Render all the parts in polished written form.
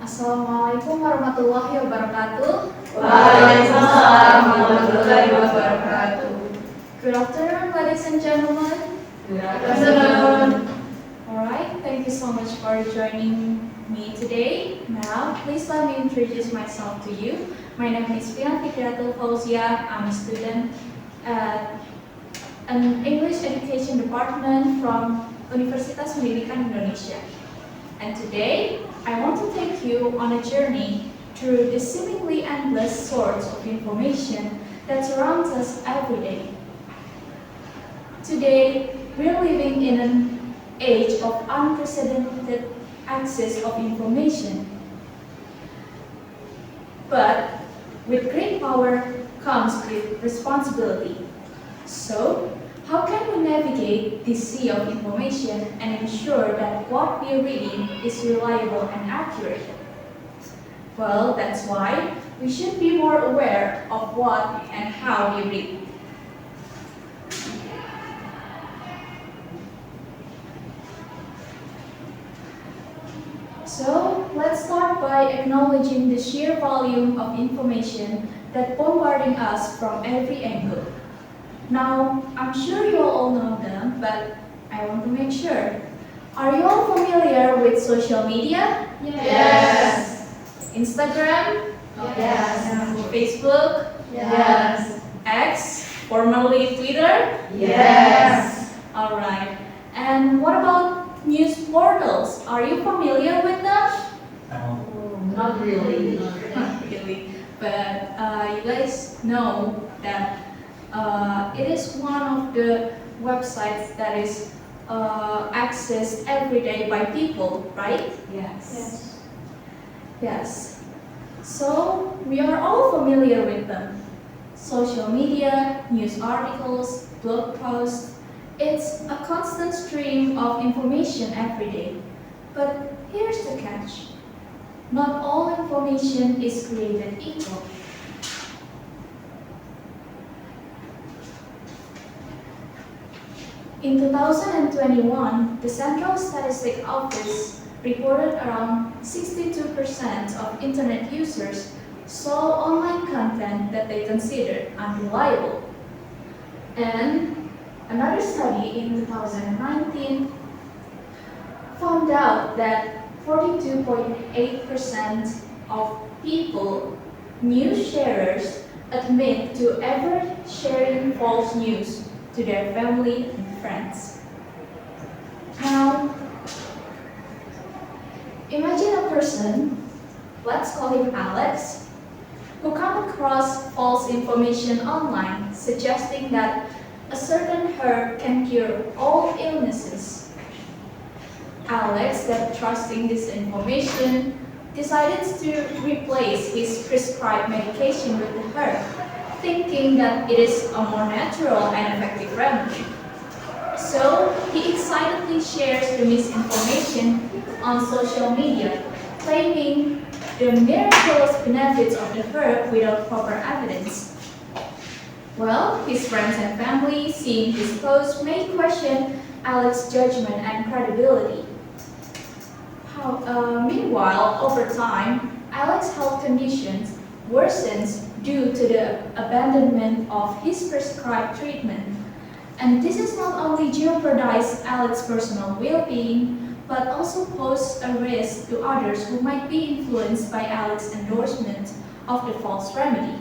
Assalamualaikum warahmatullahi wabarakatuh. Waalaikumsalam warahmatullahi wabarakatuh. Good afternoon, ladies and gentlemen. Good afternoon. Alright, thank you so much for joining me today. Now, please let me introduce myself to you. My name is Fina Fitriyatul Fauziyah. I'm a student at an English Education Department from Universitas Pendidikan Indonesia. And today, I want to take you on a journey through the seemingly endless source of information that surrounds us every day. Today, we're living in an age of unprecedented access of information. But with great power comes with responsibility. So, how can we navigate this sea of information and ensure that what we are reading is reliable and accurate? Well, that's why we should be more aware of what and how we read. So, let's start by acknowledging the sheer volume of information that bombarding us from every angle. Now, I'm sure you all know them, but I want to make sure. Are you all familiar with social media? Yes. Instagram? Yes. Facebook? Yes. X? Formerly Twitter? Yes. Alright. And what about news portals? Are you familiar with them? Not really. Not really. But you guys know that it is one of the websites that is accessed every day by people, right? Yes. Yes. So we are all familiar with them. Social media, news articles, blog posts. It's a constant stream of information every day. But here's the catch. Not all information is created equal. In 2021, the Central Statistic Office reported around 62% of internet users saw online content that they considered unreliable. And another study in 2019 found out that 42.8% of people, news sharers, admit to ever sharing false news to their family and friends. Now, imagine a person, let's call him Alex, who come across false information online suggesting that a certain herb can cure all illnesses. Alex, that trusting this information, decided to replace his prescribed medication with the herb, thinking that it is a more natural and effective remedy. So he excitedly shares the misinformation on social media, claiming the miraculous benefits of the herb without proper evidence. Well, his friends and family, seeing his post, may question Alex's judgment and credibility. Meanwhile, over time, Alex's health conditions worsens due to the abandonment of his prescribed treatment. And this has not only jeopardized Alex's personal well-being, but also posed a risk to others who might be influenced by Alex's endorsement of the false remedy.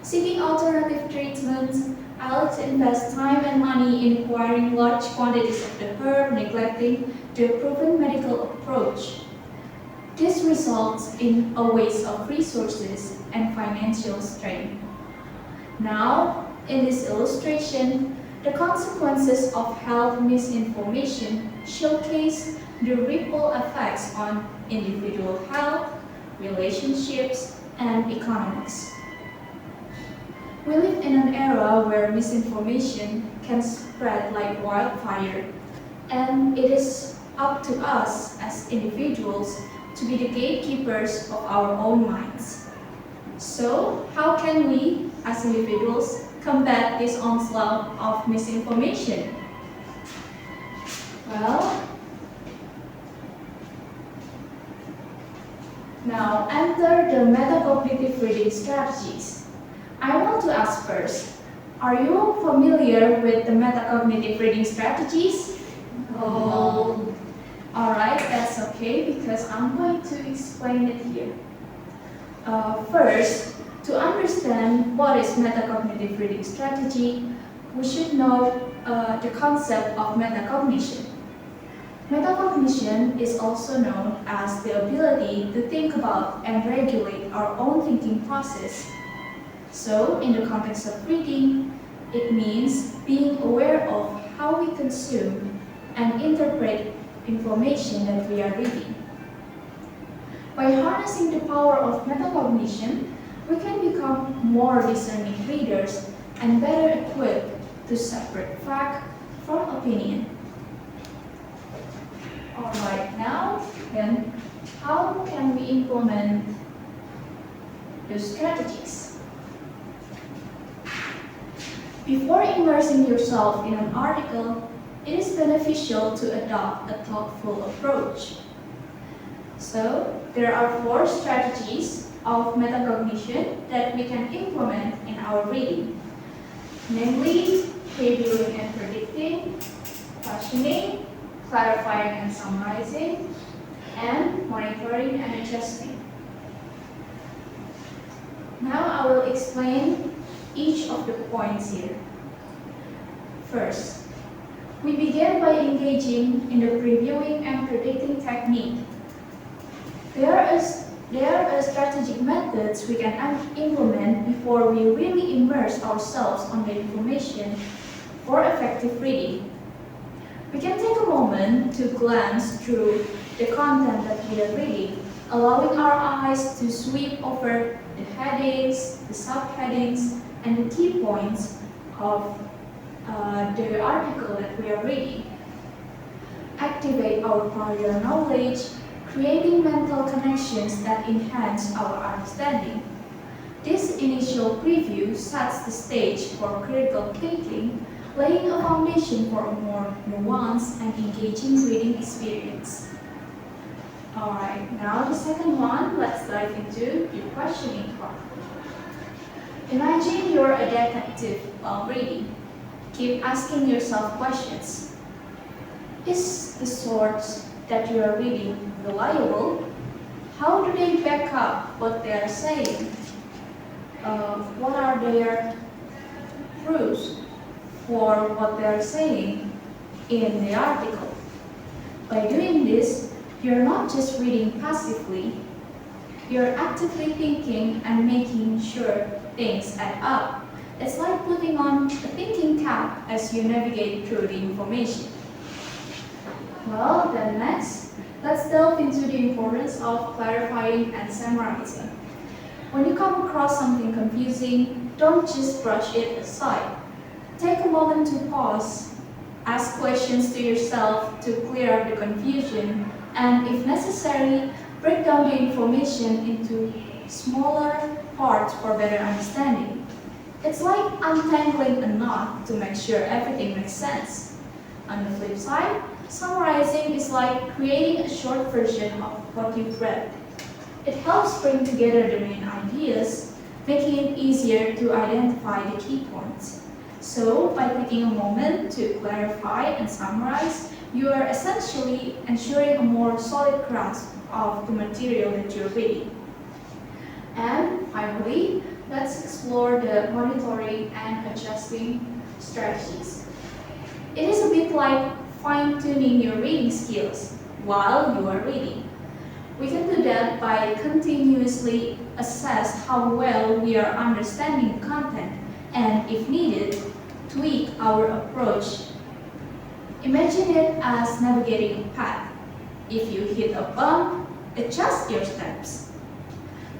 Seeking alternative treatments, Alex invests time and money in acquiring large quantities of the herb, neglecting the proven medical approach. This results in a waste of resources and financial strain. Now, in this illustration, the consequences of health misinformation showcase the ripple effects on individual health, relationships, and economics. We live in an era where misinformation can spread like wildfire, and it is up to us as individuals to be the gatekeepers of our own minds. So, how can we, as individuals, combat this onslaught of misinformation? Well, Now enter the metacognitive reading strategies. I want to ask first, are you familiar with the metacognitive reading strategies? No. Alright, that's okay because I'm going to explain it here. First, to understand what is metacognitive reading strategy, we should know the concept of metacognition. Metacognition is also known as the ability to think about and regulate our own thinking process. So, in the context of reading, it means being aware of how we consume and interpret information that we are reading. By harnessing the power of metacognition, we can become more discerning readers and better equipped to separate fact from opinion. Alright, now then, how can we implement the strategies? Before immersing yourself in an article, it is beneficial to adopt a thoughtful approach. So, there are 4 strategies of metacognition that we can implement in our reading, namely previewing and predicting, questioning, clarifying and summarizing, and monitoring and adjusting. Now I will explain each of the points here. First, we begin by engaging in the previewing and predicting technique. There are strategic methods we can implement before we really immerse ourselves on the information for effective reading. We can take a moment to glance through the content that we are reading, allowing our eyes to sweep over the headings, the subheadings, and the key points of the article that we are reading. Activate our prior knowledge, creating mental connections that enhance our understanding. This initial preview sets the stage for critical thinking, laying a foundation for a more nuanced and engaging reading experience. Alright, now the second one, let's dive into the questioning part. Imagine you're a detective while reading. Keep asking yourself questions. Is the source that you are reading reliable? How do they back up what they are saying? What are their proofs for what they are saying in the article? By doing this, you're not just reading passively, you're actively thinking and making sure things add up. It's like putting on a thinking cap as you navigate through the information. Well, then next, let's delve into the importance of clarifying and summarizing. When you come across something confusing, don't just brush it aside. Take a moment to pause, ask questions to yourself to clear up the confusion, and if necessary, break down the information into smaller parts for better understanding. It's like untangling a knot to make sure everything makes sense. On the flip side, summarizing is like creating a short version of what you've read. It helps bring together the main ideas, making it easier to identify the key points. So, by taking a moment to clarify and summarize, you are essentially ensuring a more solid grasp of the material that you're reading. And finally, let's explore the monitoring and adjusting strategies. It is a bit like fine-tuning your reading skills while you are reading. We can do that by continuously assess how well we are understanding the content and, if needed, tweak our approach. Imagine it as navigating a path. If you hit a bump, adjust your steps.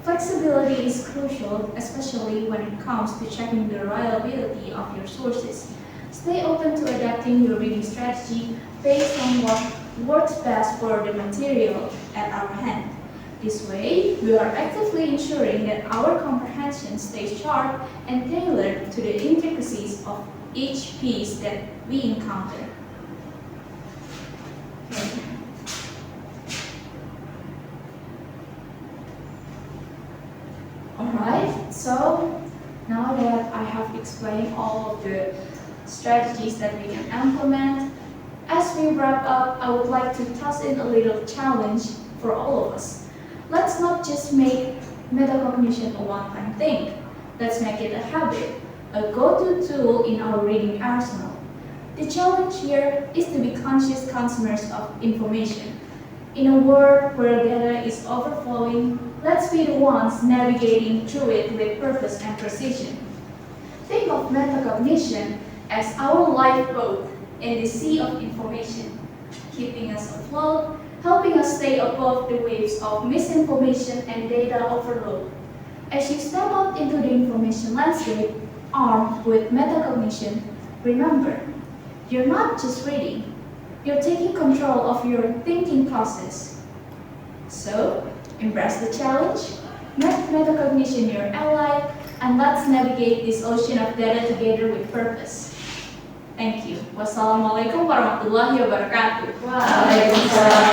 Flexibility is crucial, especially when it comes to checking the reliability of your sources. Stay open to adapting your reading strategy based on what works best for the material at our hand. This way, we are actively ensuring that our comprehension stays sharp and tailored to the intricacies of each piece that we encounter. So, now that I have explained all of the strategies that we can implement, as we wrap up, I would like to toss in a little challenge for all of us. Let's not just make metacognition a one-time thing. Let's make it a habit, a go-to tool in our reading arsenal. The challenge here is to be conscious consumers of information. In a world where data is overflowing, let's be the ones navigating through it with purpose and precision. Think of metacognition as our lifeboat in the sea of information, keeping us afloat, helping us stay above the waves of misinformation and data overload. As you step out into the information landscape, armed with metacognition, remember, you're not just reading, you're taking control of your thinking process. So, embrace the challenge, make metacognition your ally, and let's navigate this ocean of data together with purpose. Thank you. Wassalamualaikum warahmatullahi wabarakatuh. Waalaikumsalam